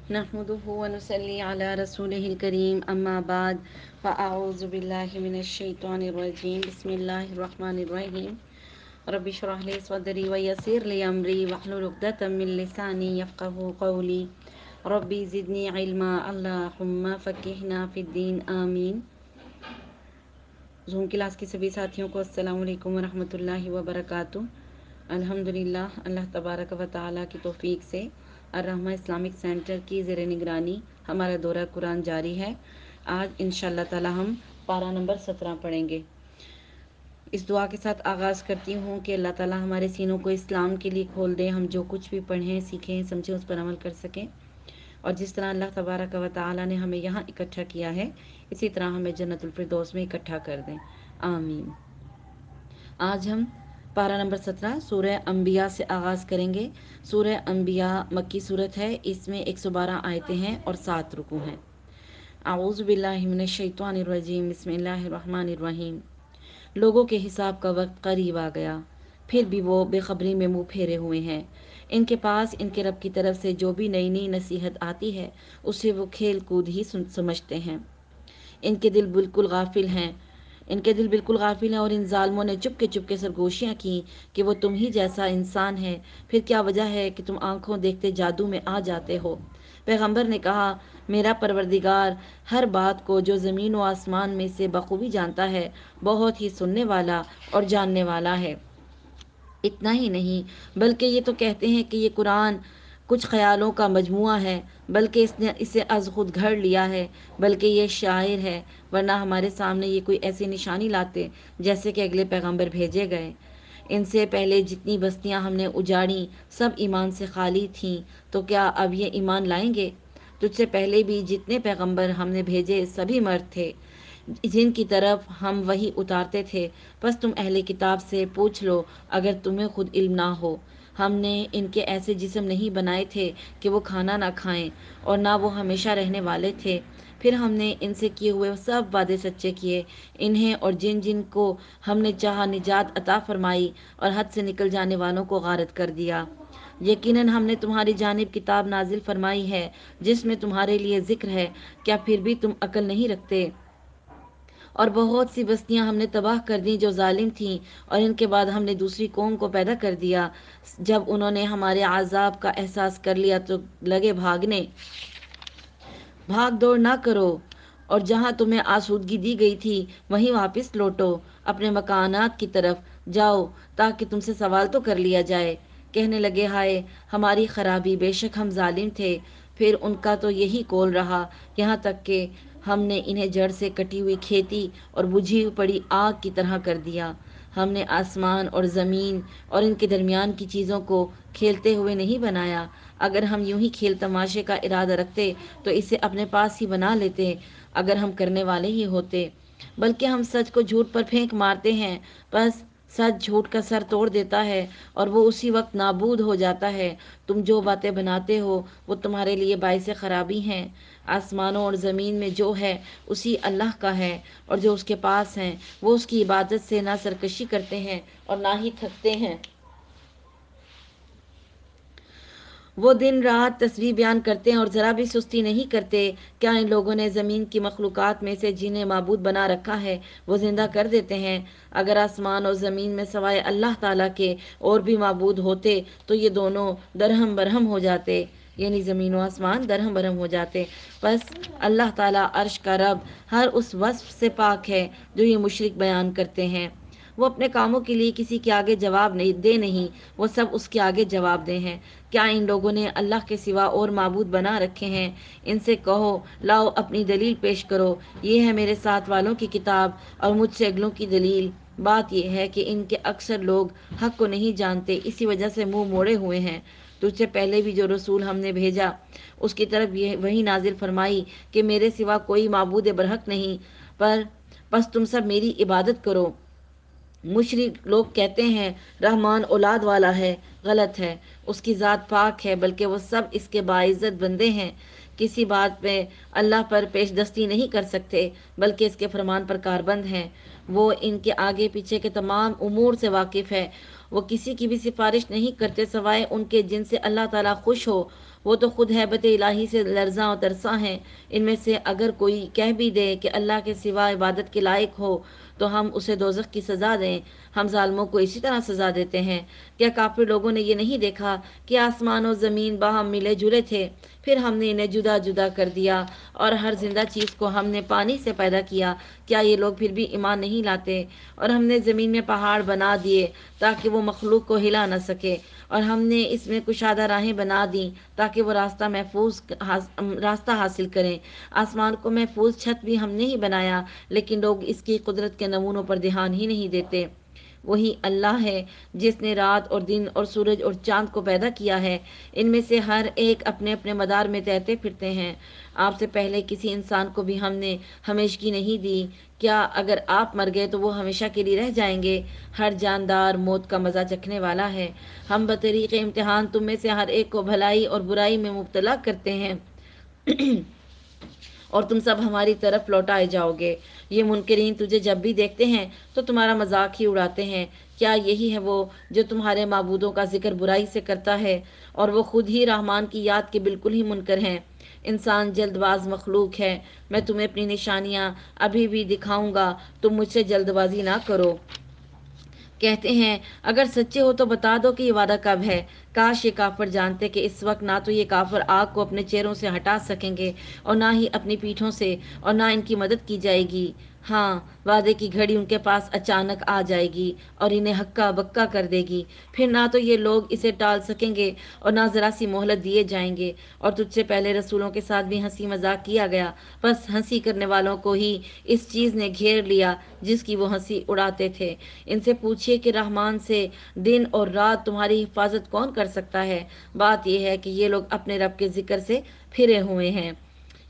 نحمده ونصلي على رسوله الكريم أما بعد فأعوذ بالله من الشيطان الرجيم بسم الله الرحمن الرحيم رب اشرح لي صدري ويسر لي أمري واحلل عقدة من لساني يفقهوا قولي ربي زدني علما اللهم فقهنا في الدين آمين۔ زوم کلاس کے سبھی ساتھیوں کو السلام علیکم ورحمۃ اللہ وبرکاتہ۔ الحمدللہ اللہ تبارک و تعالیٰ کی توفیق سے الرحمہ اسلامک سینٹر کی زیر نگرانی ہمارا دورہ قرآن جاری ہے۔ آج انشاءاللہ تعالی ہم پارہ نمبر 17 پڑھیں گے۔ اس دعا کے ساتھ آغاز کرتی ہوں کہ اللہ تعالی ہمارے سینوں کو اسلام کے لیے کھول دے، ہم جو کچھ بھی پڑھیں سیکھیں سمجھیں اس پر عمل کر سکیں، اور جس طرح اللہ تبارک و تعالی نے ہمیں یہاں اکٹھا کیا ہے اسی طرح ہمیں جنت الفردوس میں اکٹھا کر دیں، آمین۔ آج ہم پارہ نمبر 17 سورہ انبیاء سے آغاز کریں گے۔ سورہ انبیاء مکی صورت ہے، اس میں 112 آیتیں ہیں اور 7 رکوع ہیں۔ اعوذ باللہ من الشیطان الرجیم بسم اللہ الرحمن الرحیم۔ لوگوں کے حساب کا وقت قریب آ گیا، پھر بھی وہ بے خبری میں منہ پھیرے ہوئے ہیں۔ ان کے پاس ان کے رب کی طرف سے جو بھی نئی نئی نصیحت آتی ہے اسے وہ کھیل کود ہی سمجھتے ہیں۔ ان کے دل بالکل غافل ہیں اور ان ظالموں نے چپ کے سرگوشیاں کی کہ وہ تم ہی جیسا انسان ہے، پھر کیا وجہ ہے کہ تم آنکھوں دیکھتے جادو میں آ جاتے ہو۔ پیغمبر نے کہا، میرا پروردگار ہر بات کو جو زمین و آسمان میں سے بخوبی جانتا ہے، بہت ہی سننے والا اور جاننے والا ہے۔ اتنا ہی نہیں بلکہ یہ تو کہتے ہیں کہ یہ قرآن کچھ خیالوں کا مجموعہ ہے، بلکہ اس نے اسے از خود گھڑ لیا ہے، بلکہ یہ شاعر ہے، ورنہ ہمارے سامنے یہ کوئی ایسی نشانی لاتے جیسے کہ اگلے پیغمبر بھیجے گئے۔ ان سے پہلے جتنی بستیاں ہم نے اجاڑیں سب ایمان سے خالی تھیں، تو کیا اب یہ ایمان لائیں گے؟ تجھ سے پہلے بھی جتنے پیغمبر ہم نے بھیجے سبھی مرد تھے جن کی طرف ہم وحی اتارتے تھے، بس تم اہل کتاب سے پوچھ لو اگر تمہیں خود علم نہ ہو۔ ہم نے ان کے ایسے جسم نہیں بنائے تھے کہ وہ کھانا نہ کھائیں، اور نہ وہ ہمیشہ رہنے والے تھے۔ پھر ہم نے ان سے کیے ہوئے سب وعدے سچے کیے، انہیں اور جن جن کو ہم نے چاہا نجات عطا فرمائی، اور حد سے نکل جانے والوں کو غارت کر دیا۔ یقیناً ہم نے تمہاری جانب کتاب نازل فرمائی ہے جس میں تمہارے لیے ذکر ہے، کیا پھر بھی تم عقل نہیں رکھتے؟ اور بہت سی بستیاں ہم نے تباہ کر دیں جو ظالم تھیں، اور ان کے بعد ہم نے دوسری قوم کو پیدا کر دیا۔ جب انہوں نے ہمارے عذاب کا احساس کر لیا تو لگے بھاگنے۔ بھاگ دوڑ نہ کرو، اور جہاں تمہیں آسودگی دی گئی تھی وہیں واپس لوٹو، اپنے مکانات کی طرف جاؤ تاکہ تم سے سوال تو کر لیا جائے۔ کہنے لگے، ہائے ہماری خرابی، بے شک ہم ظالم تھے۔ پھر ان کا تو یہی قول رہا، یہاں تک کہ ہم نے انہیں جڑ سے کٹی ہوئی کھیتی اور بجھی پڑی آگ کی طرح کر دیا۔ ہم نے آسمان اور زمین اور ان کے درمیان کی چیزوں کو کھیلتے ہوئے نہیں بنایا۔ اگر ہم یوں ہی کھیل تماشے کا ارادہ رکھتے تو اسے اپنے پاس ہی بنا لیتے، اگر ہم کرنے والے ہی ہوتے۔ بلکہ ہم سچ کو جھوٹ پر پھینک مارتے ہیں، بس سچ جھوٹ کا سر توڑ دیتا ہے اور وہ اسی وقت نابود ہو جاتا ہے۔ تم جو باتیں بناتے ہو وہ تمہارے لیے باعث خرابی ہیں۔ آسمانوں اور زمین میں جو ہے اسی اللہ کا ہے، اور جو اس کے پاس ہیں وہ اس کی عبادت سے نہ سرکشی کرتے ہیں اور نہ ہی تھکتے ہیں۔ وہ دن رات تسبیح بیان کرتے ہیں اور ذرا بھی سستی نہیں کرتے۔ کیا ان لوگوں نے زمین کی مخلوقات میں سے جنہیں معبود بنا رکھا ہے وہ زندہ کر دیتے ہیں؟ اگر آسمان اور زمین میں سوائے اللہ تعالیٰ کے اور بھی معبود ہوتے تو یہ دونوں درہم برہم ہو جاتے، یعنی زمین و آسمان درہم برہم ہو جاتے۔ بس اللہ تعالیٰ عرش کا رب ہر اس وصف سے پاک ہے جو یہ مشرک بیان کرتے ہیں۔ وہ اپنے کاموں کے لیے کسی کے آگے جواب نہیں، وہ سب اس کے آگے جواب دہ ہیں۔ کیا ان لوگوں نے اللہ کے سوا اور معبود بنا رکھے ہیں؟ ان سے کہو، لاؤ اپنی دلیل پیش کرو، یہ ہے میرے ساتھ والوں کی کتاب اور مجھ سے اگلوں کی دلیل۔ بات یہ ہے کہ ان کے اکثر لوگ حق کو نہیں جانتے، اسی وجہ سے منہ موڑے ہوئے ہیں۔ تجھ سے پہلے بھی جو رسول ہم نے بھیجا اس کی طرف یہ وہی نازل فرمائی کہ میرے سوا کوئی معبود برحق نہیں، پس تم سب میری عبادت کرو۔ مشرک لوگ کہتے ہیں رحمان اولاد والا ہے، غلط ہے، اس کی ذات پاک ہے، بلکہ وہ سب اس کے باعزت بندے ہیں۔ کسی بات پہ اللہ پر پیش دستی نہیں کر سکتے، بلکہ اس کے فرمان پر کاربند ہیں۔ وہ ان کے آگے پیچھے کے تمام امور سے واقف ہے۔ وہ کسی کی بھی سفارش نہیں کرتے سوائے ان کے جن سے اللہ تعالیٰ خوش ہو۔ وہ تو خود ہیبت الہی سے لرزاں و ترساں ہیں۔ ان میں سے اگر کوئی کہہ بھی دے کہ اللہ کے سوا عبادت کے لائق ہو تو ہم اسے دوزخ کی سزا دیں۔ ہم ظالموں کو اسی طرح سزا دیتے ہیں۔ کیا کافر لوگوں نے یہ نہیں دیکھا کہ آسمان و زمین باہم ملے جلے تھے، پھر ہم نے انہیں جدا جدا کر دیا اور ہر زندہ چیز کو ہم نے پانی سے پیدا کیا؟ کیا یہ لوگ پھر بھی ایمان نہیں لاتے؟ اور ہم نے زمین میں پہاڑ بنا دیے تاکہ وہ مخلوق کو ہلا نہ سکے، اور ہم نے اس میں کشادہ راہیں بنا دیں تاکہ وہ راستہ حاصل کریں۔ آسمان کو محفوظ چھت بھی ہم نے ہی بنایا، لیکن لوگ اس کی قدرت کے نمونوں پر دھیان ہی نہیں دیتے۔ وہی اللہ ہے جس نے رات اور دن اور سورج اور چاند کو پیدا کیا ہے، ان میں سے ہر ایک اپنے اپنے مدار میں تہتے پھرتے ہیں۔ آپ سے پہلے کسی انسان کو بھی ہم نے ہمیشگی نہیں دی، کیا اگر آپ مر گئے تو وہ ہمیشہ کے لیے رہ جائیں گے؟ ہر جاندار موت کا مزہ چکھنے والا ہے۔ ہم بطریق امتحان تم میں سے ہر ایک کو بھلائی اور برائی میں مبتلا کرتے ہیں اور تم سب ہماری طرف لوٹائے جاؤ گے۔ یہ منکرین تجھے جب بھی دیکھتے ہیں تو تمہارا مذاق ہی اڑاتے ہیں۔ کیا یہی ہے وہ جو تمہارے معبودوں کا ذکر برائی سے کرتا ہے اور وہ خود ہی رحمان کی یاد کے بالکل ہی منکر ہیں؟ انسان جلد باز مخلوق ہے۔ میں تمہیں اپنی نشانیاں ابھی بھی دکھاؤں گا، تم مجھ سے جلد بازی نہ کرو۔ کہتے ہیں اگر سچے ہو تو بتا دو کہ یہ وعدہ کب ہے۔ کاش یہ کافر جانتے کہ اس وقت نہ تو یہ کافر آگ کو اپنے چہروں سے ہٹا سکیں گے اور نہ ہی اپنی پیٹھوں سے، اور نہ ان کی مدد کی جائے گی۔ ہاں، وعدے کی گھڑی ان کے پاس اچانک آ جائے گی اور انہیں ہکا بکا کر دے گی۔ پھر نہ تو یہ لوگ اسے ٹال سکیں گے اور نہ ذرا سی مہلت دیے جائیں گے۔ اور تجھ سے پہلے رسولوں کے ساتھ بھی ہنسی مذاق کیا گیا، بس ہنسی کرنے والوں کو ہی اس چیز نے گھیر لیا جس کی وہ ہنسی اڑاتے تھے۔ ان سے پوچھیے کہ رحمان سے دن اور رات تمہاری حفاظت کون کر سکتا ہے؟ بات یہ ہے کہ یہ لوگ اپنے رب کے ذکر سے پھرے ہوئے ہیں۔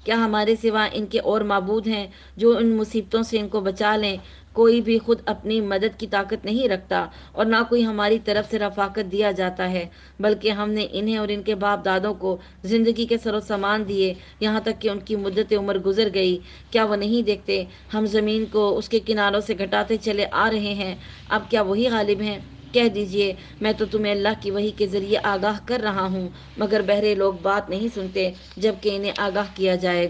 کیا ہمارے سوا ان کے اور معبود ہیں جو ان مصیبتوں سے ان کو بچا لیں؟ کوئی بھی خود اپنی مدد کی طاقت نہیں رکھتا اور نہ کوئی ہماری طرف سے رفاقت دیا جاتا ہے، بلکہ ہم نے انہیں اور ان کے باپ دادوں کو زندگی کے سر و سامان دیے یہاں تک کہ ان کی مدت عمر گزر گئی۔ کیا وہ نہیں دیکھتے ہم زمین کو اس کے کناروں سے گھٹاتے چلے آ رہے ہیں؟ اب کیا وہی غالب ہیں؟ کہہ دیجئے میں تو تمہیں اللہ کی وحی کے ذریعے آگاہ کر رہا ہوں، مگر بہرے لوگ بات نہیں سنتے جبکہ انہیں آگاہ کیا جائے۔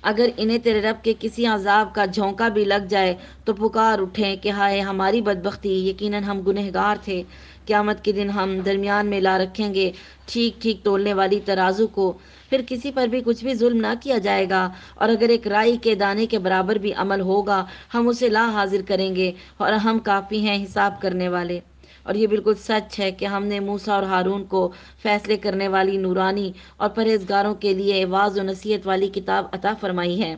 اگر انہیں تیرے رب کے کسی عذاب کا جھونکا بھی لگ جائے تو پکار اٹھیں کہ ہائے ہماری بدبختی، یقیناً ہم گنہگار تھے۔ قیامت کے دن ہم درمیان میں لا رکھیں گے ٹھیک ٹھیک تولنے والی ترازو کو، پھر کسی پر بھی کچھ بھی ظلم نہ کیا جائے گا، اور اگر ایک رائی کے دانے کے برابر بھی عمل ہوگا ہم اسے لا حاضر کریں گے، اور ہم کافی ہیں حساب کرنے والے۔ اور یہ بالکل سچ ہے کہ ہم نے موسیٰ اور ہارون کو فیصلے کرنے والی نورانی اور پرہیزگاروں کے لیے واعظ و نصیحت والی کتاب عطا فرمائی ہے۔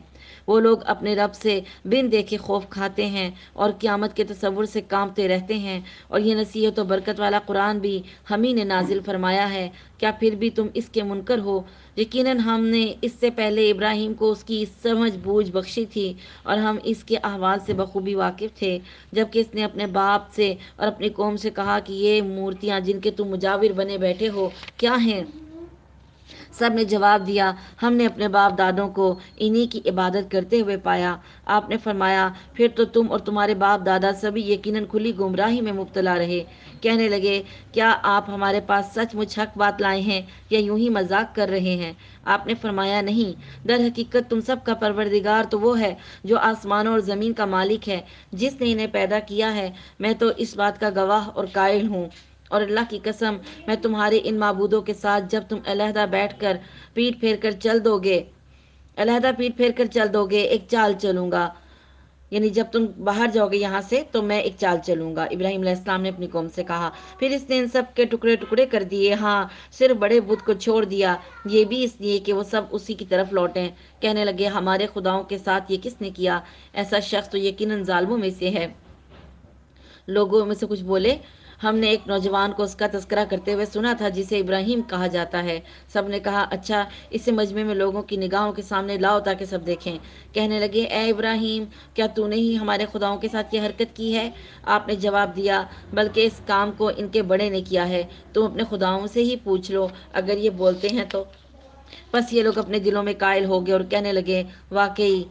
وہ لوگ اپنے رب سے بن دیکھے خوف کھاتے ہیں اور قیامت کے تصور سے کانپتے رہتے ہیں، اور یہ نصیحت و برکت والا قرآن بھی ہم ہی نے نازل فرمایا ہے۔ کیا پھر بھی تم اس کے منکر ہو؟ یقیناً ہم نے اس سے پہلے ابراہیم کو اس کی سمجھ بوجھ بخشی تھی اور ہم اس کے احوال سے بخوبی واقف تھے، جبکہ اس نے اپنے باپ سے اور اپنی قوم سے کہا کہ یہ مورتیاں جن کے تم مجاور بنے بیٹھے ہو کیا ہیں؟ سب نے جواب دیا ہم نے اپنے باپ دادوں کو انہی کی عبادت کرتے ہوئے پایا۔ آپ نے فرمایا پھر تو تم اور تمہارے باپ دادا سبھی یقیناً کھلی گمراہی میں مبتلا رہے۔ کہنے لگے کیا آپ ہمارے پاس سچ مچ حق بات لائے ہیں یا یوں ہی مذاق کر رہے ہیں؟ آپ نے فرمایا نہیں، در حقیقت تم سب کا پروردگار تو وہ ہے جو آسمانوں اور زمین کا مالک ہے، جس نے انہیں پیدا کیا ہے۔ میں تو اس بات کا گواہ اور قائل ہوں، اور اللہ کی قسم میں تمہارے ان معبودوں کے ساتھ جب تم علیحدہ بیٹھ کر پیٹ پھیر کر چل دو گے ایک چال چلوں گا، یعنی جب تم باہر جاؤ گے یہاں سے تو میں ایک چال چلوں گا۔ ابراہیم علیہ السلام نے اپنی قوم سے کہا، پھر اس نے ان سب کے ٹکڑے ٹکڑے کر دیے، ہاں صرف بڑے بت کو چھوڑ دیا، یہ بھی اس لیے کہ وہ سب اسی کی طرف لوٹیں۔ کہنے لگے ہمارے خداؤں کے ساتھ یہ کس نے کیا؟ ایسا شخص تو یقیناً ظالموں میں سے ہے۔ لوگوں میں سے کچھ بولے ہم نے ایک نوجوان کو اس کا تذکرہ کرتے ہوئے سنا تھا جسے ابراہیم کہا جاتا ہے۔ سب نے کہا اچھا، اسے مجمع میں لوگوں کی نگاہوں کے سامنے لاؤ تاکہ سب دیکھیں۔ کہنے لگے اے ابراہیم، کیا تو نے ہی ہمارے خداؤں کے ساتھ یہ حرکت کی ہے؟ آپ نے جواب دیا بلکہ اس کام کو ان کے بڑے نے کیا ہے، تم اپنے خداؤں سے ہی پوچھ لو اگر یہ بولتے ہیں تو۔ بس یہ لوگ اپنے دلوں میں قائل ہو گئے اور کہنے لگے واقعی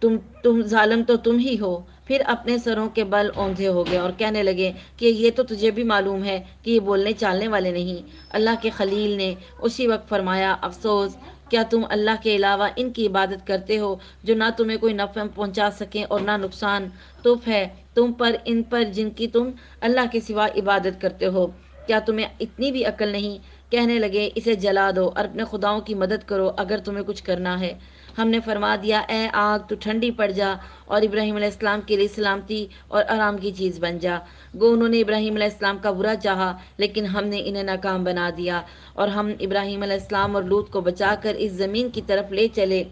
تم ظالم تو تم ہی ہو، پھر اپنے سروں کے بل اوندھے ہو گئے اور کہنے لگے کہ یہ تو تجھے بھی معلوم ہے کہ یہ بولنے چالنے والے نہیں۔ اللہ کے خلیل نے اسی وقت فرمایا، افسوس، کیا تم اللہ کے علاوہ ان کی عبادت کرتے ہو جو نہ تمہیں کوئی نفع پہنچا سکیں اور نہ نقصان؟ توف ہے تم پر ان پر جن کی تم اللہ کے سوا عبادت کرتے ہو، کیا تمہیں اتنی بھی عقل نہیں؟ کہنے لگے، اسے جلا دو اور اپنے خداؤں کی مدد کرو اگر تمہیں کچھ کرنا ہے۔ ہم نے فرما دیا، اے آگ تو ٹھنڈی پڑ جا اور ابراہیم علیہ السلام کے لیے سلامتی اور آرام کی چیز بن جا۔ گو انہوں نے ابراہیم علیہ السلام کا برا چاہا لیکن ہم نے انہیں ناکام بنا دیا، اور ہم ابراہیم علیہ السلام اور لوط کو بچا کر اس زمین کی طرف لے چلے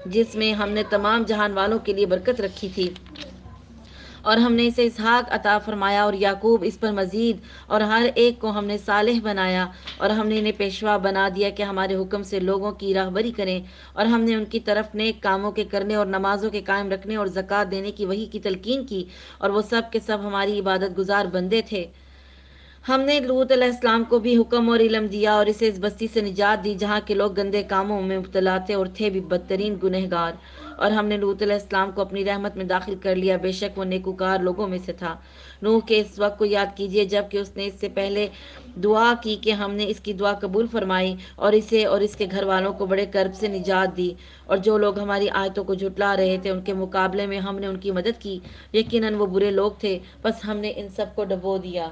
جس میں ہم نے تمام جہان والوں کے لیے برکت رکھی تھی، اور ہم نے اسے اسحاق عطا فرمایا اور یعقوب اس پر مزید، اور ہر ایک کو ہم نے صالح بنایا، اور ہم نے انہیں پیشوا بنا دیا کہ ہمارے حکم سے لوگوں کی راہبری کریں، اور ہم نے ان کی طرف نیک کاموں کے کرنے اور نمازوں کے قائم رکھنے اور زکوٰۃ دینے کی وحی کی تلقین کی، اور وہ سب کے سب ہماری عبادت گزار بندے تھے۔ ہم نے لوط علیہ السلام کو بھی حکم اور علم دیا اور اسے اس بستی سے نجات دی جہاں کے لوگ گندے کاموں میں مبتلا تھے اور تھے بھی بدترین گنہگار، اور ہم نے لوط علیہ السلام کو اپنی رحمت میں داخل کر لیا، بے شک وہ نیکوکار لوگوں میں سے تھا۔ نوح کے اس وقت کو یاد کیجیے جب کہ اس نے اس سے پہلے دعا کی کہ ہم نے اس کی دعا قبول فرمائی اور اسے اور اس کے گھر والوں کو بڑے کرب سے نجات دی، اور جو لوگ ہماری آیتوں کو جھٹلا رہے تھے ان کے مقابلے میں ہم نے ان کی مدد کی، یقیناً وہ برے لوگ تھے، بس ہم نے ان سب کو ڈبو دیا۔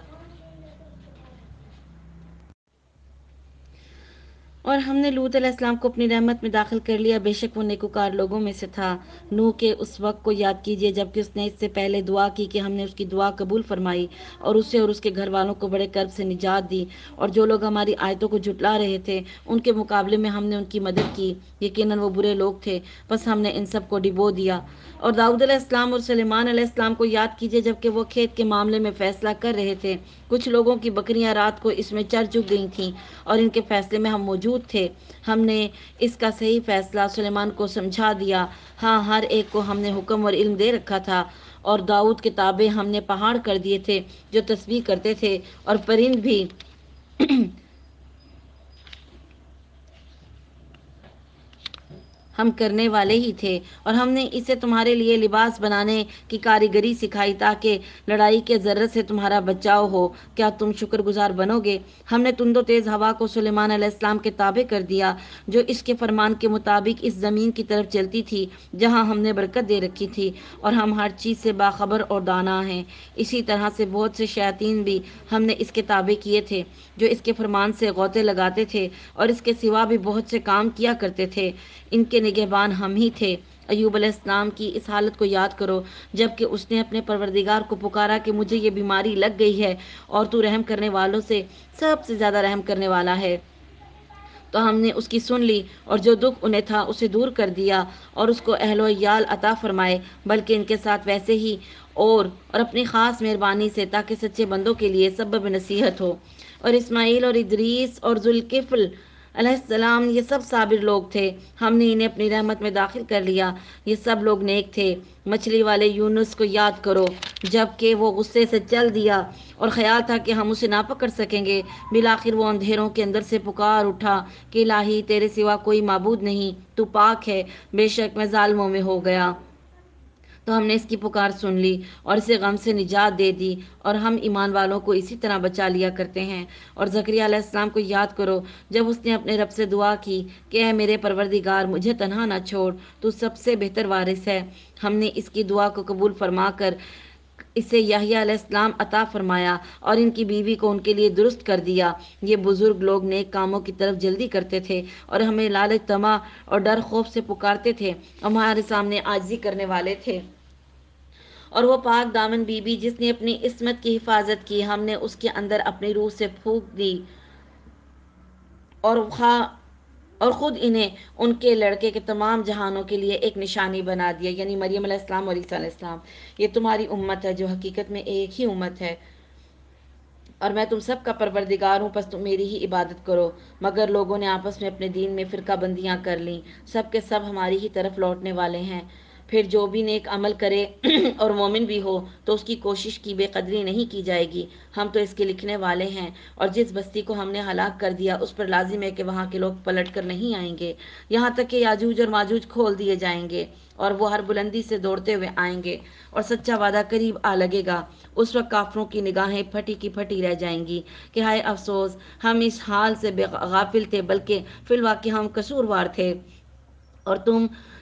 اور ہم نے لوط علیہ السلام کو اپنی رحمت میں داخل کر لیا، بے شک وہ نیکوکار لوگوں میں سے تھا۔ نوح کے اس وقت کو یاد کیجیے جب کہ اس نے اس سے پہلے دعا کی کہ ہم نے اس کی دعا قبول فرمائی اور اسے اور اس کے گھر والوں کو بڑے کرب سے نجات دی، اور جو لوگ ہماری آیتوں کو جھٹلا رہے تھے ان کے مقابلے میں ہم نے ان کی مدد کی، یقیناً وہ برے لوگ تھے، بس ہم نے ان سب کو ڈبو دیا۔ اور داؤد علیہ السلام اور سلیمان علیہ السلام کو یاد کیجیے جب کہ وہ کھیت کے معاملے میں فیصلہ کر رہے تھے، کچھ لوگوں کی بکریاں رات کو اس میں چر چگ گئی تھیں اور ان کے فیصلے میں ہم موجود تھے، ہم نے اس کا صحیح فیصلہ سلیمان کو سمجھا دیا۔ ہاں، ہر ایک کو ہم نے حکم اور علم دے رکھا تھا، اور داؤد کے تابع ہم نے پہاڑ کر دیے تھے جو تسبیح کرتے تھے، اور پرند بھی ہم کرنے والے ہی تھے، اور ہم نے اسے تمہارے لیے لباس بنانے کی کاریگری سکھائی تاکہ لڑائی کے ضرر سے تمہارا بچاؤ ہو، کیا تم شکر گزار بنو گے؟ ہم نے تند و تیز ہوا کو سلیمان علیہ السلام کے تابع کر دیا جو اس کے فرمان کے مطابق اس زمین کی طرف چلتی تھی جہاں ہم نے برکت دے رکھی تھی، اور ہم ہر چیز سے باخبر اور دانا ہیں۔ اسی طرح سے بہت سے شیاطین بھی ہم نے اس کے تابع کیے تھے جو اس کے فرمان سے غوطے لگاتے تھے اور اس کے سوا بھی بہت سے کام کیا کرتے تھے، ان کے نگہبان ہم ہی تھے۔ ایوب علیہ السلام کی اس حالت کو یاد کرو جب کہ اس نے اپنے پروردگار کو پکارا کہ مجھے یہ بیماری لگ گئی ہے اور تو رحم کرنے والوں سے سب سے زیادہ رحم کرنے والا ہے، تو ہم نے اس کی سن لی اور جو دکھ انہیں تھا اسے دور کر دیا اور اس کو اہل و عیال عطا فرمائے، بلکہ ان کے ساتھ ویسے ہی اور اپنی خاص مہربانی سے تاکہ سچے بندوں کے لیے سبب نصیحت ہو۔ اور اسماعیل اور ادریس اور ذوالکفل علیہ السلام یہ سب صابر لوگ تھے، ہم نے انہیں اپنی رحمت میں داخل کر لیا، یہ سب لوگ نیک تھے۔ مچھلی والے یونس کو یاد کرو جب کہ وہ غصے سے چل دیا اور خیال تھا کہ ہم اسے نہ پکڑ سکیں گے، بالآخر وہ اندھیروں کے اندر سے پکار اٹھا کہ الہی تیرے سوا کوئی معبود نہیں، تو پاک ہے، بے شک میں ظالموں میں ہو گیا۔ تو ہم نے اس کی پکار سن لی اور اسے غم سے نجات دے دی، اور ہم ایمان والوں کو اسی طرح بچا لیا کرتے ہیں۔ اور زکریا علیہ السلام کو یاد کرو جب اس نے اپنے رب سے دعا کی کہ اے میرے پروردگار مجھے تنہا نہ چھوڑ، تو سب سے بہتر وارث ہے۔ ہم نے اس کی دعا کو قبول فرما کر اسے یحییٰ علیہ السلام عطا فرمایا اور ان کی بیوی کو ان کے لیے درست کر دیا۔ یہ بزرگ لوگ نیک کاموں کی طرف جلدی کرتے تھے اور ہمیں لالچ طمع اور ڈر خوف سے پکارتے تھے، ہمارے سامنے عاجزی کرنے والے تھے۔ اور وہ پاک دامن بی بی جس نے اپنی عصمت کی حفاظت کی، ہم نے اس کے اندر اپنی روح سے پھونک دی اور اور خود انہیں ان کے لڑکے کے تمام جہانوں کے لیے ایک نشانی بنا دیا، یعنی مریم علیہ السلام اور عیسیٰ علیہ السلام۔ یہ تمہاری امت ہے جو حقیقت میں ایک ہی امت ہے، اور میں تم سب کا پروردگار ہوں، پس تم میری ہی عبادت کرو۔ مگر لوگوں نے آپس میں اپنے دین میں فرقہ بندیاں کر لیں، سب کے سب ہماری ہی طرف لوٹنے والے ہیں، پھر جو بھی نیک عمل کرے اور مومن بھی ہو تو اس کی کوشش کی بے قدری نہیں کی جائے گی، ہم تو اس کے لکھنے والے ہیں۔ اور جس بستی کو ہم نے ہلاک کر دیا اس پر لازم ہے کہ وہاں کے لوگ پلٹ کر نہیں آئیں گے، یہاں تک کہ یاجوج اور ماجوج کھول دیے جائیں گے اور وہ ہر بلندی سے دوڑتے ہوئے آئیں گے اور سچا وعدہ قریب آ لگے گا۔ اس وقت کافروں کی نگاہیں پھٹی کی پھٹی رہ جائیں گی کہ ہائے افسوس، ہم اس حال سے بے غافل تھے، بلکہ فی الواقع ہم قصوروار تھے، اور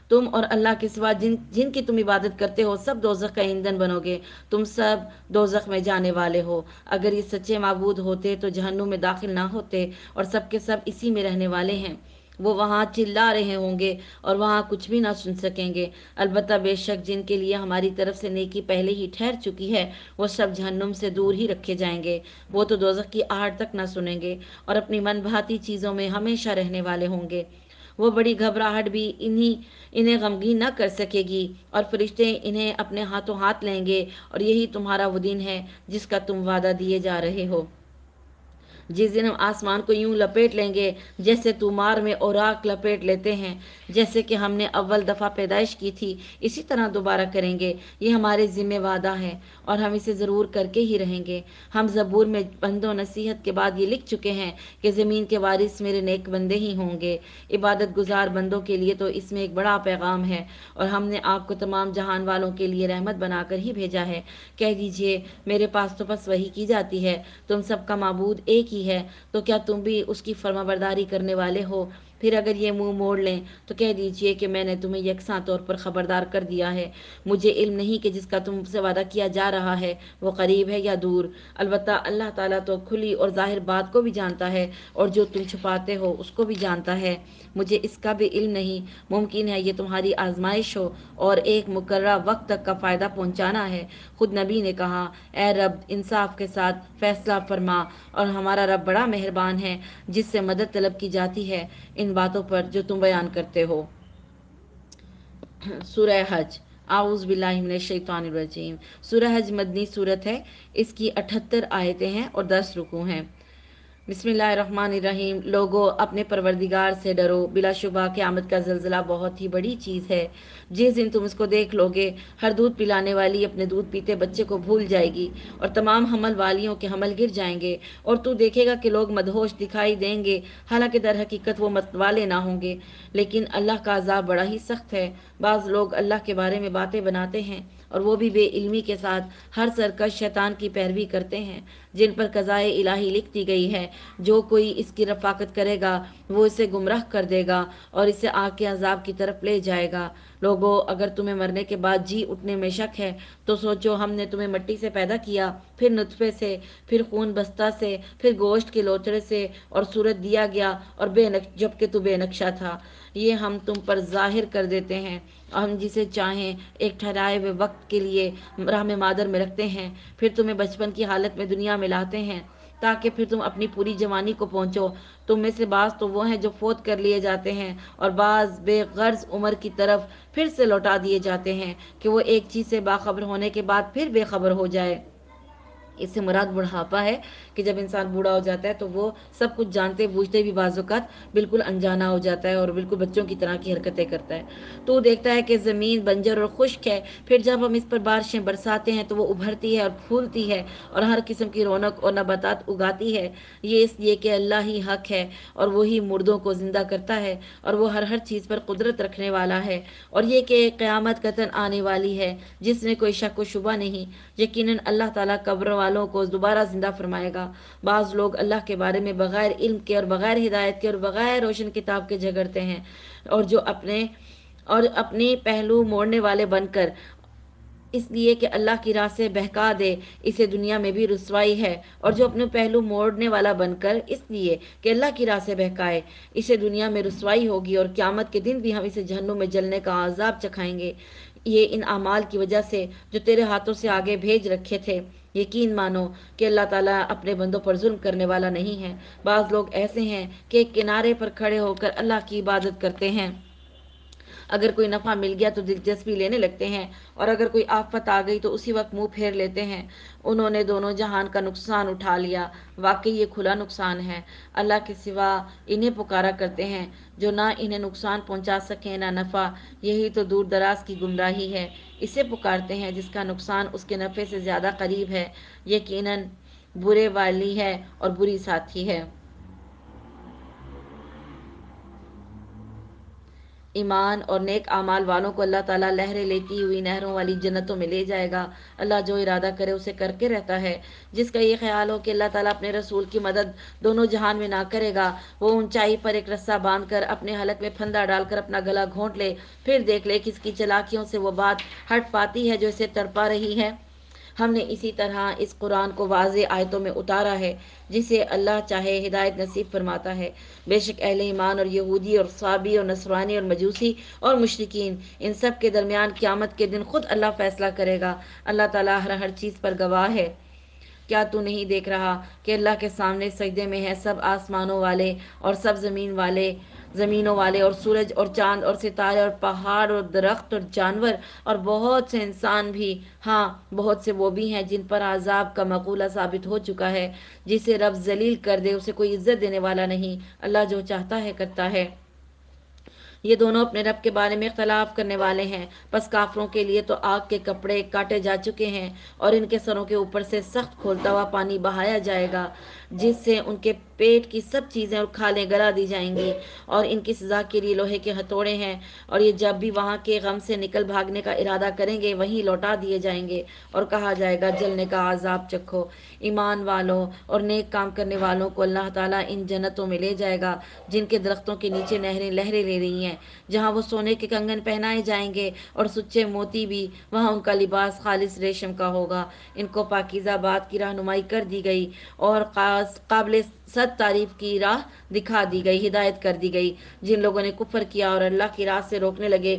تم اور اللہ کے سوا جن کی تم عبادت کرتے ہو سب دوزخ کا ایندھن بنو گے، تم سب دوزخ میں جانے والے ہو۔ اگر یہ سچے معبود ہوتے تو جہنم میں داخل نہ ہوتے، اور سب کے سب اسی میں رہنے والے ہیں۔ وہ وہاں چلا رہے ہوں گے اور وہاں کچھ بھی نہ سن سکیں گے، البتہ بے شک جن کے لیے ہماری طرف سے نیکی پہلے ہی ٹھہر چکی ہے وہ سب جہنم سے دور ہی رکھے جائیں گے، وہ تو دوزخ کی آہٹ تک نہ سنیں گے اور اپنی من بھاتی چیزوں میں ہمیشہ رہنے والے ہوں گے۔ وہ بڑی گھبراہٹ بھی انہیں غمگین نہ کر سکے گی، اور فرشتے انہیں اپنے ہاتھوں ہاتھ لیں گے، اور یہی تمہارا وہ دن ہے جس کا تم وعدہ دیے جا رہے ہو، جس دن ہم آسمان کو یوں لپیٹ لیں گے جیسے تومار میں اوراق لپیٹ لیتے ہیں، جیسے کہ ہم نے اول دفعہ پیدائش کی تھی اسی طرح دوبارہ کریں گے۔ یہ ہمارے ذمہ وعدہ ہے اور ہم اسے ضرور کر کے ہی رہیں گے۔ ہم زبور میں پند و نصیحت کے بعد یہ لکھ چکے ہیں کہ زمین کے وارث میرے نیک بندے ہی ہوں گے۔ عبادت گزار بندوں کے لیے تو اس میں ایک بڑا پیغام ہے، اور ہم نے آپ کو تمام جہان والوں کے لیے رحمت بنا کر ہی بھیجا ہے۔ کہہ دیجئے میرے پاس تو بس وہی کی جاتی ہے، تم سب کا معبود ایک ہی ہے، تو کیا تم بھی اس کی فرما برداری کرنے والے ہو؟ پھر اگر یہ منہ موڑ لیں تو کہہ دیجئے کہ میں نے تمہیں یکساں طور پر خبردار کر دیا ہے، مجھے علم نہیں کہ جس کا تم سے وعدہ کیا جا رہا ہے وہ قریب ہے یا دور، البتہ اللہ تعالیٰ تو کھلی اور ظاہر بات کو بھی جانتا ہے اور جو تم چھپاتے ہو اس کو بھی جانتا ہے، مجھے اس کا بھی علم نہیں۔ ممکن ہے یہ تمہاری آزمائش ہو اور ایک مقررہ وقت تک کا فائدہ پہنچانا ہے۔ خود نبی نے کہا، اے رب انصاف کے ساتھ فیصلہ فرما، اور ہمارا رب بڑا مہربان ہے جس سے مدد طلب کی جاتی ہے ان باتوں پر جو تم بیان کرتے ہو۔ سورہ حج، اعوذ باللہ من الشیطان الرجیم۔ سورہ حج مدنی صورت ہے، اس کی 78 آیتیں ہیں اور 10 رکوع ہیں۔ بسم اللہ الرحمن الرحیم۔ لوگو اپنے پروردگار سے ڈرو، بلا شبہ قیامت کا زلزلہ بہت ہی بڑی چیز ہے۔ جس دن تم اس کو دیکھ لو گے، ہر دودھ پلانے والی اپنے دودھ پیتے بچے کو بھول جائے گی، اور تمام حمل والیوں کے حمل گر جائیں گے، اور تو دیکھے گا کہ لوگ مدہوش دکھائی دیں گے، حالانکہ در حقیقت وہ مت والے نہ ہوں گے۔ لیکن اللہ کا عذاب بڑا ہی سخت ہے۔ بعض لوگ اللہ کے بارے میں باتیں بناتے ہیں اور وہ بھی بے علمی کے ساتھ ہر سرکش شیطان کی پیروی کرتے ہیں، جن پر قضائے الہی لکھ دی گئی ہے۔ جو کوئی اس کی رفاقت کرے گا وہ اسے گمراہ کر دے گا اور اسے آگ کے عذاب کی طرف لے جائے گا۔ لوگو اگر تمہیں مرنے کے بعد جی اٹھنے میں شک ہے تو سوچو، ہم نے تمہیں مٹی سے پیدا کیا، پھر نطفے سے، پھر خون بستہ سے، پھر گوشت کے لوتھڑے سے، اور صورت دیا گیا اور جبکہ تو بے نقشہ تھا۔ یہ ہم تم پر ظاہر کر دیتے ہیں، اور ہم جسے چاہیں ایک ٹھہرائے ہوئے وقت کے لیے رحم مادر میں رکھتے ہیں، پھر تمہیں بچپن کی حالت میں دنیا میں لاتے ہیں تاکہ پھر تم اپنی پوری جوانی کو پہنچو۔ تم میں سے بعض تو وہ ہیں جو فوت کر لیے جاتے ہیں، اور بعض بے غرض عمر کی طرف پھر سے لوٹا دیے جاتے ہیں کہ وہ ایک چیز سے باخبر ہونے کے بعد پھر بے خبر ہو جائے۔ اس سے مراد بڑھاپا ہے کہ جب انسان بوڑھا ہو جاتا ہے تو وہ سب کچھ جانتے بوجھتے بھی بعض اوقات بالکل انجانا ہو جاتا ہے اور بالکل بچوں کی طرح کی حرکتیں کرتا ہے۔ تو دیکھتا ہے کہ زمین بنجر اور خشک ہے، پھر جب ہم اس پر بارشیں برساتے ہیں تو وہ ابھرتی ہے اور پھولتی ہے اور ہر قسم کی رونق اور نباتات اگاتی ہے۔ یہ اس لیے کہ اللہ ہی حق ہے اور وہی مردوں کو زندہ کرتا ہے، اور وہ ہر چیز پر قدرت رکھنے والا ہے، اور یہ کہ قیامت قطعاً آنے والی ہے جس میں کوئی شک و شبہ نہیں۔ یقیناً اللہ تعالیٰ قبر والوں کو دوبارہ زندہ فرمائے گا۔ بعض لوگ اللہ کے بارے میں بغیر علم کے اور بغیر ہدایت کے اور بغیر روشن کتاب کے جھگڑتے ہیں، اور اپنے پہلو موڑنے والے بن کر، اس لیے کہ اللہ کی راہ سے بہکا دے، اسے دنیا میں بھی رسوائی ہے، اور جو اپنے پہلو موڑنے والا بن کر اس لیے کہ اللہ کی راہ سے بہکائے، اسے دنیا میں رسوائی ہوگی، اور قیامت کے دن بھی ہم اسے جہنم میں جلنے کا عذاب چکھائیں گے۔ یہ ان اعمال کی وجہ سے جو تیرے ہاتھوں سے آگے بھیج رکھے تھے۔ یقین مانو کہ اللہ تعالیٰ اپنے بندوں پر ظلم کرنے والا نہیں ہے۔ بعض لوگ ایسے ہیں کہ ایک کنارے پر کھڑے ہو کر اللہ کی عبادت کرتے ہیں، اگر کوئی نفع مل گیا تو دلچسپی لینے لگتے ہیں، اور اگر کوئی آفت آ گئی تو اسی وقت منہ پھیر لیتے ہیں۔ انہوں نے دونوں جہان کا نقصان اٹھا لیا، واقعی یہ کھلا نقصان ہے۔ اللہ کے سوا انہیں پکارا کرتے ہیں جو نہ انہیں نقصان پہنچا سکیں نہ نفع، یہی تو دور دراز کی گمراہی ہے۔ اسے پکارتے ہیں جس کا نقصان اس کے نفع سے زیادہ قریب ہے، یقیناً برے والی ہے اور بری ساتھی ہے۔ ایمان اور نیک اعمال والوں کو اللہ تعالیٰ لہریں لیتی ہوئی نہروں والی جنتوں میں لے جائے گا۔ اللہ جو ارادہ کرے اسے کر کے رہتا ہے۔ جس کا یہ خیال ہو کہ اللہ تعالیٰ اپنے رسول کی مدد دونوں جہان میں نہ کرے گا، وہ اونچائی پر ایک رسہ باندھ کر اپنے حلق میں پھندا ڈال کر اپنا گلا گھونٹ لے، پھر دیکھ لے کس کی چلاکیوں سے وہ بات ہٹ پاتی ہے جو اسے تڑپا رہی ہے۔ ہم نے اسی طرح اس قرآن کو واضح آیتوں میں اتارا ہے، جسے اللہ چاہے ہدایت نصیب فرماتا ہے۔ بے شک اہل ایمان اور یہودی اور صابی اور نصرانی اور مجوسی اور مشرکین، ان سب کے درمیان قیامت کے دن خود اللہ فیصلہ کرے گا۔ اللہ تعالیٰ ہر چیز پر گواہ ہے۔ کیا تو نہیں دیکھ رہا کہ اللہ کے سامنے سجدے میں ہے سب آسمانوں والے اور سب زمینوں والے، اور سورج اور چاند اور ستارے اور پہاڑ اور درخت اور جانور اور بہت سے انسان بھی، ہاں بہت سے وہ بھی ہیں جن پر عذاب کا مقولہ ثابت ہو چکا ہے۔ جسے رب ذلیل کر دے اسے کوئی عزت دینے والا نہیں۔ اللہ جو چاہتا ہے کرتا ہے۔ یہ دونوں اپنے رب کے بارے میں اختلاف کرنے والے ہیں، پس کافروں کے لیے تو آگ کے کپڑے کاٹے جا چکے ہیں، اور ان کے سروں کے اوپر سے سخت کھولتا ہوا پانی بہایا جائے گا، جس سے ان کے پیٹ کی سب چیزیں اور کھالیں گلا دی جائیں گی، اور ان کی سزا کے لیے لوہے کے ہتھوڑے ہیں، اور یہ جب بھی وہاں کے غم سے نکل بھاگنے کا ارادہ کریں گے وہیں لوٹا دیے جائیں گے، اور کہا جائے گا جلنے کا عذاب چکھو۔ ایمان والوں اور نیک کام کرنے والوں کو اللہ تعالیٰ ان جنتوں میں لے جائے گا جن کے درختوں کے نیچے نہریں لہریں لے رہی ہیں، جہاں وہ سونے کے کنگن پہنائے جائیں گے اور سچے موتی بھی، وہاں ان کا لباس خالص ریشم کا ہوگا۔ ان کو پاکیزہ بات کی رہنمائی کر دی گئی اور قابل صد تعریف کی راہ دکھا دی گئی، ہدایت کر دی گئی۔ جن لوگوں نے کفر کیا اور اللہ کی راہ سے روکنے لگے،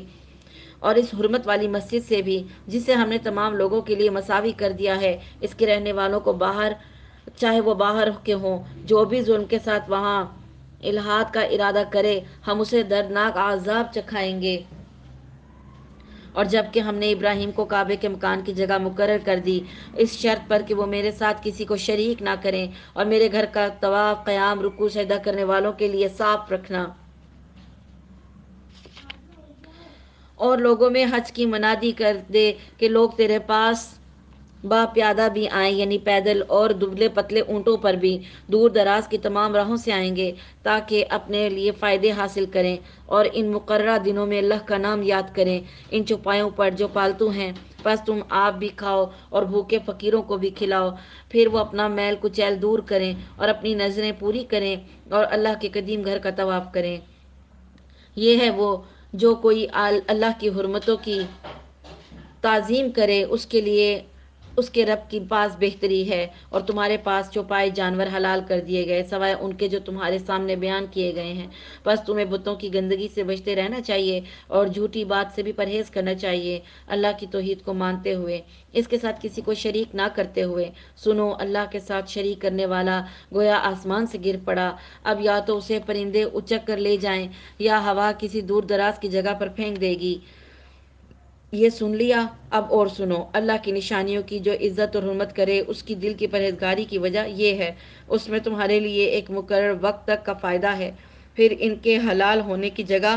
اور اس حرمت والی مسجد سے بھی جسے ہم نے تمام لوگوں کے لیے مساوی کر دیا ہے، اس کے رہنے والوں کو باہر، چاہے وہ باہر کے ہوں، جو بھی ظلم کے ساتھ وہاں الحاد کا ارادہ کرے ہم اسے دردناک عذاب چکھائیں گے۔ اور جب کہ ہم نے ابراہیم کو کعبے کے مکان کی جگہ مقرر کر دی، اس شرط پر کہ وہ میرے ساتھ کسی کو شریک نہ کریں، اور میرے گھر کا طواف، قیام، رکوع، سجدہ کرنے والوں کے لیے صاف رکھنا، اور لوگوں میں حج کی منادی کر دے کہ لوگ تیرے پاس با پیادہ بھی آئیں، یعنی پیدل، اور دبلے پتلے اونٹوں پر بھی، دور دراز کی تمام راہوں سے آئیں گے تاکہ اپنے لیے فائدے حاصل کریں، اور ان مقررہ دنوں میں اللہ کا نام یاد کریں ان چوپایوں پر جو پالتو ہیں۔ بس تم آپ بھی کھاؤ اور بھوکے فقیروں کو بھی کھلاؤ، پھر وہ اپنا میل کچیل دور کریں اور اپنی نظریں پوری کریں اور اللہ کے قدیم گھر کا طواف کریں۔ یہ ہے وہ جو کوئی اللہ کی حرمتوں کی تعظیم کرے، اس کے لیے اس کے رب کے پاس بہتری ہے۔ اور تمہارے پاس چوپائے جانور حلال کر دیے گئے سوائے ان کے جو تمہارے سامنے بیان کیے گئے ہیں، بس تمہیں بتوں کی گندگی سے بچتے رہنا چاہیے اور جھوٹی بات سے بھی پرہیز کرنا چاہیے، اللہ کی توحید کو مانتے ہوئے، اس کے ساتھ کسی کو شریک نہ کرتے ہوئے۔ سنو، اللہ کے ساتھ شریک کرنے والا گویا آسمان سے گر پڑا، اب یا تو اسے پرندے اچک کر لے جائیں یا ہوا کسی دور دراز کی جگہ پر پھینک دے گی۔ یہ سن لیا، اب اور سنو۔ اللہ کی نشانیوں کی جو عزت اور حرمت کرے اس کی دل کی پرہیزگاری کی وجہ یہ ہے، اس میں تمہارے لیے ایک مقرر وقت تک کا فائدہ ہے، پھر ان کے حلال ہونے کی جگہ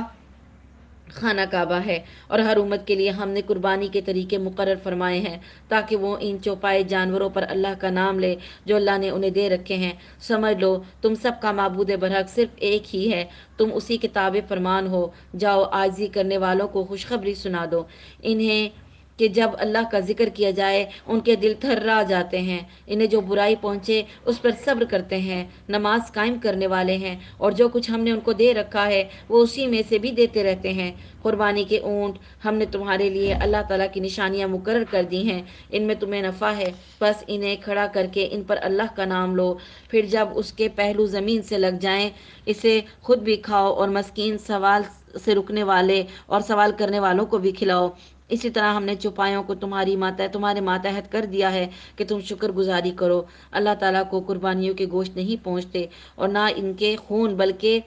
خانہ کعبہ ہے، اور ہر امت کے لیے ہم نے قربانی کے طریقے مقرر فرمائے ہیں تاکہ وہ ان چوپائے جانوروں پر اللہ کا نام لے جو اللہ نے انہیں دے رکھے ہیں۔ سمجھ لو تم سب کا معبود برحق صرف ایک ہی ہے، تم اسی کے تابع فرمان ہو۔ جاؤ عاجزی کرنے والوں کو خوشخبری سنا دو انہیں کہ جب اللہ کا ذکر کیا جائے ان کے دل تھرا جاتے ہیں، انہیں جو برائی پہنچے اس پر صبر کرتے ہیں، نماز قائم کرنے والے ہیں، اور جو کچھ ہم نے ان کو دے رکھا ہے وہ اسی میں سے بھی دیتے رہتے ہیں۔ قربانی کے اونٹ ہم نے تمہارے لیے اللہ تعالیٰ کی نشانیاں مقرر کر دی ہیں، ان میں تمہیں نفع ہے، بس انہیں کھڑا کر کے ان پر اللہ کا نام لو، پھر جب اس کے پہلو زمین سے لگ جائیں اسے خود بھی کھاؤ اور مسکین، سوال سے رکنے والے اور سوال کرنے والوں کو بھی کھلاؤ۔ اسی طرح ہم نے چوپایوں کو تمہارے ماتحت کر دیا ہے کہ تم شکر گزاری کرو۔ اللہ تعالیٰ کو قربانیوں کے گوشت نہیں پہنچتے اور نہ ان کے خون، بلکہ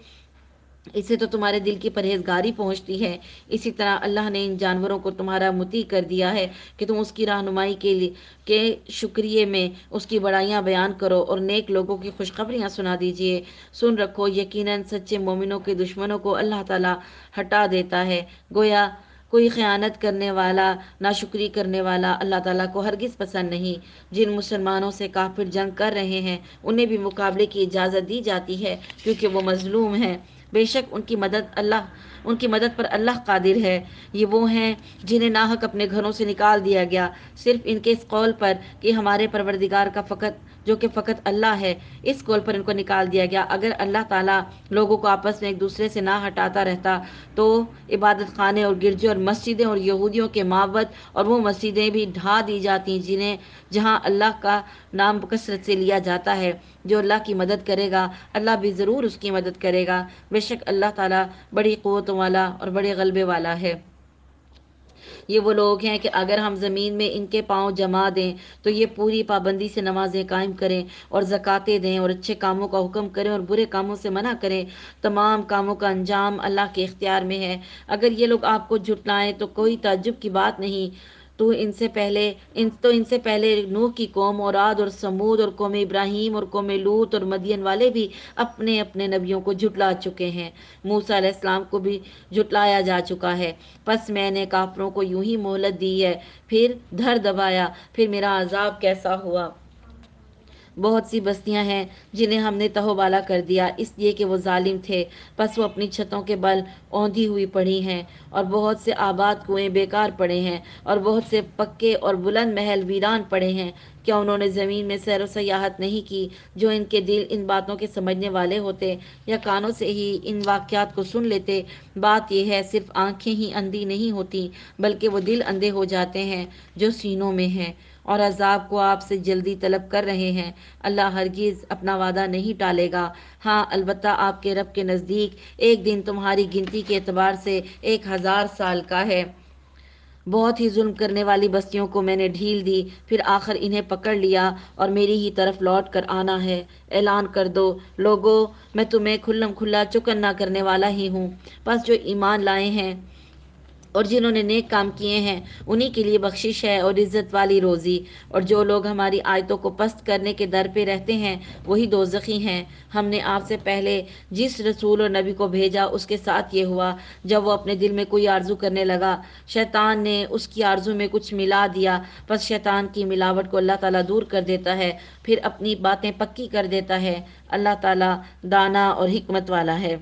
اسے تو تمہارے دل کی پرہیزگاری پہنچتی ہے۔ اسی طرح اللہ نے ان جانوروں کو تمہارا مطیع کر دیا ہے کہ تم اس کی رہنمائی کے لیے کے شکریہ میں اس کی بڑائیاں بیان کرو اور نیک لوگوں کی خوشخبریاں سنا دیجیے۔ سن رکھو، یقیناً سچے مومنوں کے دشمنوں کو اللہ تعالیٰ ہٹا دیتا ہے۔ گویا کوئی خیانت کرنے والا، ناشکری کرنے والا اللہ تعالیٰ کو ہرگز پسند نہیں۔ جن مسلمانوں سے کافر جنگ کر رہے ہیں انہیں بھی مقابلے کی اجازت دی جاتی ہے کیونکہ وہ مظلوم ہیں۔ بے شک ان کی مدد پر اللہ قادر ہے۔ یہ وہ ہیں جنہیں ناحق اپنے گھروں سے نکال دیا گیا، صرف ان کے اس قول پر کہ ہمارے پروردگار کا جو کہ فقط اللہ ہے، اس قول پر ان کو نکال دیا گیا۔ اگر اللہ تعالیٰ لوگوں کو آپس میں ایک دوسرے سے نہ ہٹاتا رہتا تو عبادت خانے اور گرجے اور مسجدیں اور یہودیوں کے معبد اور وہ مسجدیں بھی ڈھا دی جاتی جہاں اللہ کا نام کثرت سے لیا جاتا ہے۔ جو اللہ کی مدد کرے گا اللہ بھی ضرور اس کی مدد کرے گا۔ بے شک اللہ تعالیٰ بڑی قوت والا اور بڑے غلبے والا ہے۔ یہ وہ لوگ ہیں کہ اگر ہم زمین میں ان کے پاؤں جما دیں تو یہ پوری پابندی سے نمازیں قائم کریں اور زکاتیں دیں اور اچھے کاموں کا حکم کریں اور برے کاموں سے منع کریں۔ تمام کاموں کا انجام اللہ کے اختیار میں ہے۔ اگر یہ لوگ آپ کو جھٹلائیں تو کوئی تعجب کی بات نہیں، تو ان سے پہلے نوح کی قوم اور عاد اور سمود اور قوم ابراہیم اور قوم لوط اور مدین والے بھی اپنے اپنے نبیوں کو جھٹلا چکے ہیں۔ موسیٰ علیہ السلام کو بھی جھٹلایا جا چکا ہے۔ پس میں نے کافروں کو یوں ہی مہلت دی ہے، پھر دھر دبایا، پھر میرا عذاب کیسا ہوا۔ بہت سی بستیاں ہیں جنہیں ہم نے تہوبالا کر دیا اس لیے کہ وہ ظالم تھے، بس وہ اپنی چھتوں کے بل اوندھی ہوئی پڑی ہیں، اور بہت سے آباد کنویں بیکار پڑے ہیں، اور بہت سے پکے اور بلند محل ویران پڑے ہیں۔ کیا انہوں نے زمین میں سیر و سیاحت نہیں کی؟ جو ان کے دل ان باتوں کے سمجھنے والے ہوتے یا کانوں سے ہی ان واقعات کو سن لیتے۔ بات یہ ہے، صرف آنکھیں ہی اندھی نہیں ہوتی بلکہ وہ دل اندھے ہو جاتے ہیں جو سینوں میں ہیں، اور عذاب کو آپ سے جلدی طلب کر رہے ہیں۔ اللہ ہرگز اپنا وعدہ نہیں ٹالے گا۔ ہاں البتہ آپ کے رب کے نزدیک ایک دن تمہاری گنتی کے اعتبار سے 1000 سال کا ہے۔ بہت ہی ظلم کرنے والی بستیوں کو میں نے ڈھیل دی، پھر آخر انہیں پکڑ لیا اور میری ہی طرف لوٹ کر آنا ہے۔ اعلان کر دو، لوگو، میں تمہیں کھلم کھلا چوکنا کرنے والا ہی ہوں۔ پس جو ایمان لائے ہیں اور جنہوں نے نیک کام کیے ہیں انہی کے لیے بخشش ہے اور عزت والی روزی، اور جو لوگ ہماری آیتوں کو پست کرنے کے در پہ رہتے ہیں وہی دوزخی ہیں۔ ہم نے آپ سے پہلے جس رسول اور نبی کو بھیجا اس کے ساتھ یہ ہوا، جب وہ اپنے دل میں کوئی آرزو کرنے لگا شیطان نے اس کی آرزو میں کچھ ملا دیا، پس شیطان کی ملاوٹ کو اللہ تعالیٰ دور کر دیتا ہے، پھر اپنی باتیں پکی کر دیتا ہے۔ اللہ تعالیٰ دانا اور حکمت والا ہے۔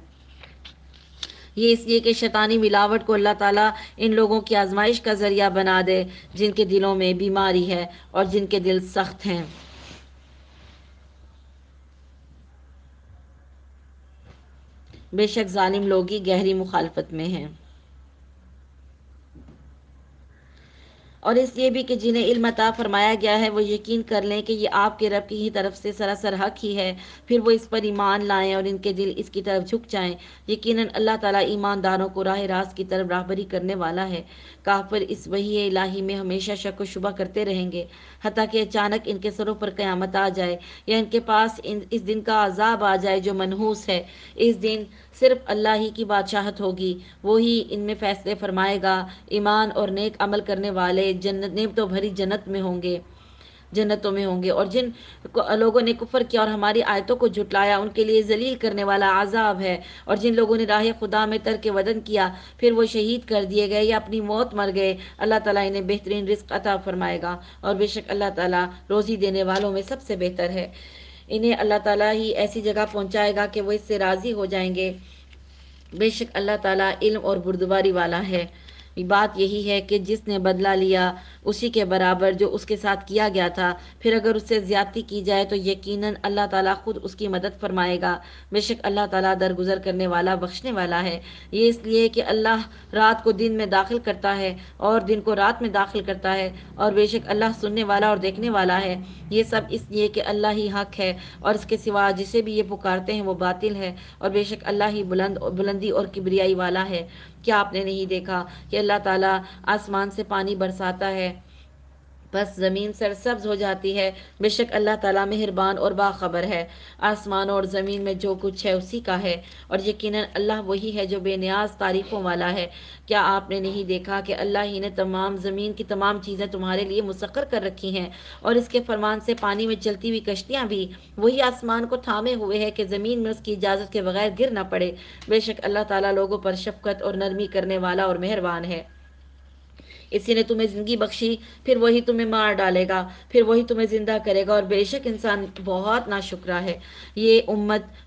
یہ اس لیے کہ شیطانی ملاوٹ کو اللہ تعالیٰ ان لوگوں کی آزمائش کا ذریعہ بنا دے جن کے دلوں میں بیماری ہے اور جن کے دل سخت ہیں۔ بے شک ظالم لوگ ہی گہری مخالفت میں ہیں۔ اور اس لیے بھی کہ جنہیں علم عطا فرمایا گیا ہے وہ یقین کر لیں کہ یہ آپ کے رب کی ہی طرف سے سراسر حق ہی ہے، پھر وہ اس پر ایمان لائیں اور ان کے دل اس کی طرف جھک جائیں۔ یقیناً اللہ تعالیٰ ایمانداروں کو راہ راست کی طرف راہبری کرنے والا ہے۔ کافر اس وحی الہی میں ہمیشہ شک و شبہ کرتے رہیں گے حتیٰ کہ اچانک ان کے سروں پر قیامت آ جائے یا ان کے پاس اس دن کا عذاب آ جائے جو منحوس ہے۔ اس دن صرف اللہ ہی کی بادشاہت ہوگی، وہی ان میں فیصلے فرمائے گا۔ ایمان اور نیک عمل کرنے والے نعمتوں بھری جنتوں میں ہوں گے، اور جن لوگوں نے کفر کیا اور ہماری آیتوں کو جھٹلایا ان کے لیے ذلیل کرنے والا عذاب ہے۔ اور جن لوگوں نے راہ خدا میں ترک وطن کیا پھر وہ شہید کر دیے گئے یا اپنی موت مر گئے، اللہ تعالیٰ انہیں بہترین رزق عطا فرمائے گا، اور بے شک اللہ تعالیٰ روزی دینے والوں میں سب سے بہتر ہے۔ انہیں اللہ تعالیٰ ہی ایسی جگہ پہنچائے گا کہ وہ اس سے راضی ہو جائیں گے۔ بے شک اللہ تعالیٰ علم اور بردباری والا ہے۔ بات یہی ہے کہ جس نے بدلہ لیا اسی کے برابر جو اس کے ساتھ کیا گیا تھا، پھر اگر اس سے زیادتی کی جائے تو یقیناً اللہ تعالیٰ خود اس کی مدد فرمائے گا۔ بے شک اللہ تعالیٰ درگزر کرنے والا بخشنے والا ہے۔ یہ اس لیے کہ اللہ رات کو دن میں داخل کرتا ہے اور دن کو رات میں داخل کرتا ہے، اور بے شک اللہ سننے والا اور دیکھنے والا ہے۔ یہ سب اس لیے کہ اللہ ہی حق ہے اور اس کے سوا جسے بھی یہ پکارتے ہیں وہ باطل ہے، اور بے شک اللہ ہی بلندی اور کبریائی والا ہے۔ کیا آپ نے نہیں دیکھا کہ اللہ تعالیٰ آسمان سے پانی برساتا ہے بس زمین سرسبز ہو جاتی ہے۔ بے شک اللہ تعالیٰ مہربان اور باخبر ہے۔ آسمان اور زمین میں جو کچھ ہے اسی کا ہے، اور یقیناً اللہ وہی ہے جو بے نیاز تعریفوں والا ہے۔ کیا آپ نے نہیں دیکھا کہ اللہ ہی نے تمام زمین کی تمام چیزیں تمہارے لیے مسخر کر رکھی ہیں، اور اس کے فرمان سے پانی میں چلتی ہوئی کشتیاں بھی؟ وہی آسمان کو تھامے ہوئے ہے کہ زمین میں اس کی اجازت کے بغیر گر نہ پڑے۔ بے شک اللہ تعالیٰ لوگوں پر شفقت اور نرمی کرنے والا اور مہربان ہے۔ اسی نے تمہیں زندگی بخشی، پھر وہی تمہیں مار ڈالے گا، پھر وہی تمہیں زندہ کرے گا، اور بے شک انسان بہت ناشکرا ہے۔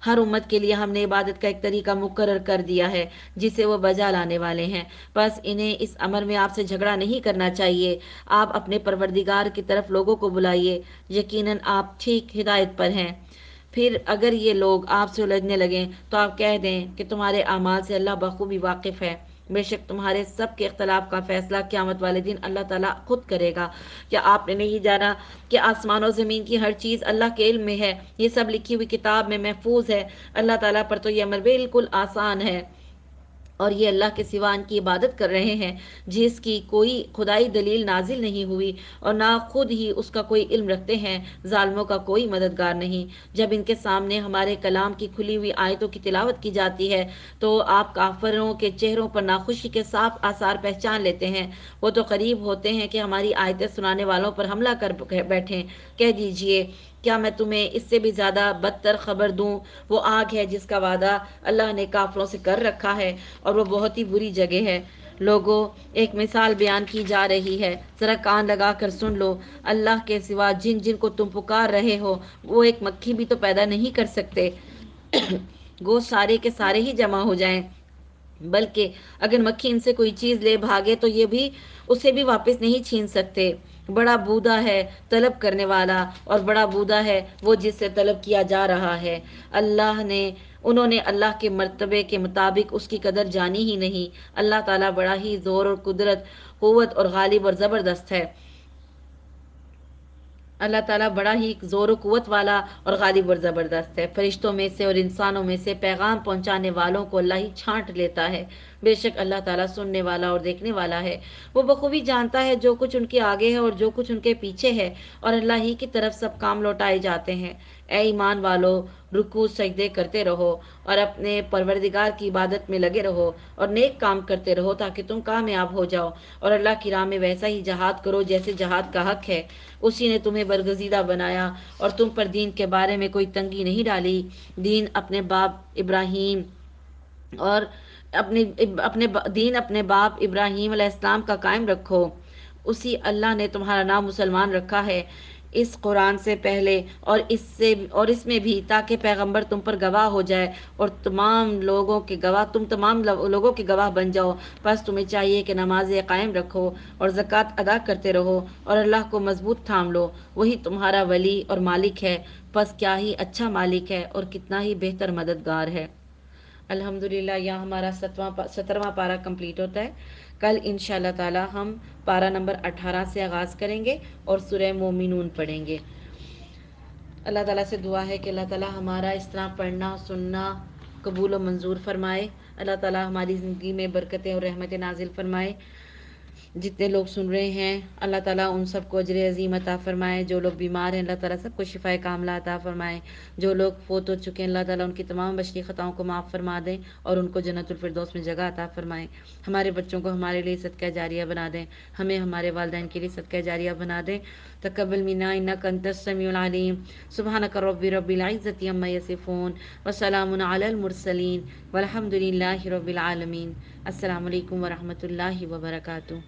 ہر امت کے لیے ہم نے عبادت کا ایک طریقہ مقرر کر دیا ہے جسے وہ بجا لانے والے ہیں، بس انہیں اس امر میں آپ سے جھگڑا نہیں کرنا چاہیے۔ آپ اپنے پروردگار کی طرف لوگوں کو بلائیے، یقیناً آپ ٹھیک ہدایت پر ہیں۔ پھر اگر یہ لوگ آپ سے الجھنے لگیں تو آپ کہہ دیں کہ تمہارے اعمال سے اللہ بخوبی واقف ہے۔ بے شک تمہارے سب کے اختلاف کا فیصلہ قیامت والے دن اللہ تعالیٰ خود کرے گا۔ کیا آپ نے نہیں جانا کہ آسمان و زمین کی ہر چیز اللہ کے علم میں ہے؟ یہ سب لکھی ہوئی کتاب میں محفوظ ہے۔ اللہ تعالیٰ پر تو یہ عمل بالکل آسان ہے، اور یہ اللہ کے سوا ان کی عبادت کر رہے ہیں جس کی کوئی خدائی دلیل نازل نہیں ہوئی، اور نہ خود ہی اس کا کوئی علم رکھتے ہیں۔ ظالموں کا کوئی مددگار نہیں۔ جب ان کے سامنے ہمارے کلام کی کھلی ہوئی آیتوں کی تلاوت کی جاتی ہے تو آپ کافروں کے چہروں پر ناخوشی کے صاف آثار پہچان لیتے ہیں۔ وہ تو قریب ہوتے ہیں کہ ہماری آیتیں سنانے والوں پر حملہ کر بیٹھیں۔ کہہ دیجئے، کیا میں تمہیں اس سے بھی زیادہ بدتر خبر دوں؟ وہ آگ ہے جس کا وعدہ اللہ نے کافروں سے کر رکھا ہے، اور وہ بہت ہی بری جگہ ہے۔ لوگوں، ایک مثال بیان کی جا رہی ہے، ذرا کان لگا کر سن لو۔ اللہ کے سوا جن جن کو تم پکار رہے ہو وہ ایک مکھی بھی تو پیدا نہیں کر سکتے۔ گو سارے کے سارے ہی جمع ہو جائیں، بلکہ اگر مکھی ان سے کوئی چیز لے بھاگے تو یہ بھی اسے بھی واپس نہیں چھین سکتے۔ بڑا بودا ہے طلب کرنے والا، اور بڑا بودا ہے وہ جس سے طلب کیا جا رہا ہے۔ انہوں نے اللہ کے مرتبے کے مطابق اس کی قدر جانی ہی نہیں۔ اللہ تعالیٰ بڑا ہی زور اور قوت اور غالب اور زبردست ہے۔ اللہ تعالیٰ بڑا ہی زور و قوت والا اور غالب اور زبردست ہے۔ فرشتوں میں سے اور انسانوں میں سے پیغام پہنچانے والوں کو اللہ ہی چھانٹ لیتا ہے۔ بے شک اللہ تعالیٰ سننے والا اور دیکھنے والا ہے۔ وہ بخوبی جانتا ہے جو کچھ ان کے آگے ہے اور جو کچھ ان کے پیچھے ہے، اور اللہ ہی کی طرف سب کام لوٹائے جاتے ہیں۔ اے ایمان والو، رکوع سجدے کرتے رہو اور اپنے پروردگار کی عبادت میں لگے رہو، اور نیک کام کرتے رہو تاکہ تم کامیاب ہو جاؤ، اور اللہ کی راہ میں ویسا ہی جہاد کرو جیسے جہاد کا حق ہے۔ اسی نے تمہیں برگزیدہ بنایا اور تم پر دین کے بارے میں کوئی تنگی نہیں ڈالی۔ دین اپنے باپ ابراہیم اور اپنے باپ ابراہیم علیہ السلام کا قائم رکھو۔ اسی اللہ نے تمہارا نام مسلمان رکھا ہے اس قرآن سے پہلے اور اس میں بھی، تاکہ پیغمبر تم پر گواہ ہو جائے اور تم تمام لوگوں کے گواہ بن جاؤ۔ بس تمہیں چاہیے کہ نمازیں قائم رکھو اور زکوٰۃ ادا کرتے رہو اور اللہ کو مضبوط تھام لو۔ وہی تمہارا ولی اور مالک ہے، بس کیا ہی اچھا مالک ہے اور کتنا ہی بہتر مددگار ہے۔ الحمدللہ یہاں ہمارا 17واں پارہ کمپلیٹ ہوتا ہے۔ کل انشاءاللہ تعالی ہم پارہ نمبر 18 سے آغاز کریں گے اور سورہ مومنون پڑھیں گے۔ اللہ تعالیٰ سے دعا ہے کہ اللہ تعالیٰ ہمارا اس طرح پڑھنا سننا قبول و منظور فرمائے۔ اللہ تعالیٰ ہماری زندگی میں برکتیں اور رحمتیں نازل فرمائے۔ جتنے لوگ سن رہے ہیں اللہ تعالیٰ ان سب کو اجر عظیم عطا فرمائے۔ جو لوگ بیمار ہیں اللہ تعالیٰ سب کو شفائے کاملہ عطا فرمائے۔ جو لوگ فوت ہو چکے ہیں اللہ تعالیٰ ان کی تمام بشری خطاؤں کو معاف فرما دیں اور ان کو جنت الفردوس میں جگہ عطا فرمائیں۔ ہمارے بچوں کو ہمارے لیے صدقہ جاریہ بنا دیں، ہمیں ہمارے والدین کے لیے صدقہ جاریہ بنا دیں۔ تقبل منا انک انت السمیع العلیم۔ سبحانک رب العزۃ عما یصفون وسلام علی المرسلین والحمد للہ رب العالمین۔ السلام علیکم ورحمۃ اللہ وبرکاتہ۔